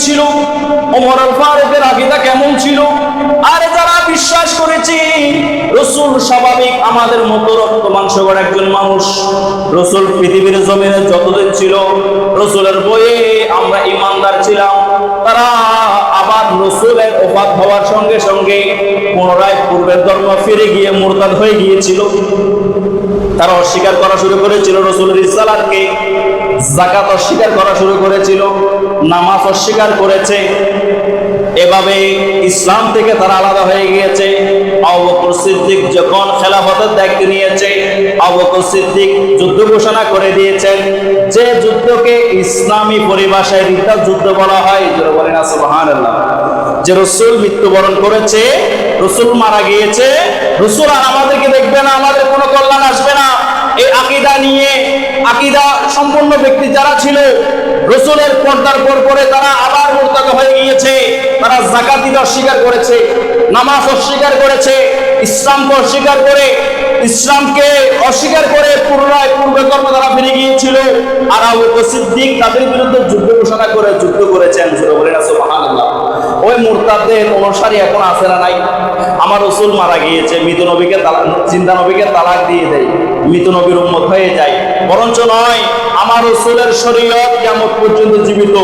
ছিল? ওমর আল ফারুকের আকীদা কেমন ছিল? আর যারা বিশ্বাস করেছি রাসূল স্বাভাবিক আমাদের মতো রক্ত মাংস গড়া একজন মানুষ, রাসূল পৃথিবীর জমিনে যতদিন ছিল রাসূলের বইয়ে আমরা ঈমানদার ছিলাম, তারা আবার রাসূলের ওফাত হওয়ার সঙ্গে সঙ্গে পুনরায় পূর্বের ধর্ম ফিরে গিয়ে মুরতাদ হয়ে গিয়েছিল। তারা অস্বীকার করা শুরু করেছিল রাসূলের রিসালাতকে, যাকাত অস্বীকার করা শুরু করেছিল, নামাজ অস্বীকার করেছে। এভাবে ইসলাম থেকে তারা আলাদা হয়ে গিয়েছে। আবু বকর সিদ্দিক যখন খেলাফতের দায়িত্ব নিয়েছে, আবু বকর সিদ্দিক যুদ্ধ ঘোষণা করে দিয়েছেন, যে যুদ্ধকে ইসলামী পরিভাষায় রিদ্দাত যুদ্ধ বলা হয়, যারা বলেন সুবহানাল্লাহ, যে রাসূল মৃত্যুবরণ করেছে, রাসূল মারা গিয়েছে, রাসূল আর আমাদেরকে দেখবে না, আমাদের কোনো কল্যাণ আসবে না, এই আকীদা নিয়ে আকীদা সম্পন্ন ব্যক্তি যারা ছিল রাসূলের পর্দার পর পরে তারা আবার মুরতাদ হয়ে গিয়েছে। তারা যাকাত দিতে অস্বীকার করেছে, নামাজ অস্বীকার করেছে, ইসলামকে অস্বীকার করে, ইসলামকে অস্বীকার করে পুনরায় পূর্বের কর্ম তারা ফিরে গিয়েছিল। আর আবু বকর সিদ্দিক তাদের বিরুদ্ধে যুদ্ধ ঘোষণা করে যুদ্ধ করেছেন। বলেন সুবহানাল্লাহ। ওই মুরতাদদের অনুসারী এখন আছে না নাই? আমার রাসূল মারা গিয়েছে, মৃত নবীকে জিন্দা নবীকে তালাক দিয়ে দেয়, মৃত নবীর উম্মত হয়ে যায়। বরঞ্চ নয়, আমার রাসূলের শরীয়ত কিয়ামত পর্যন্ত জীবিত।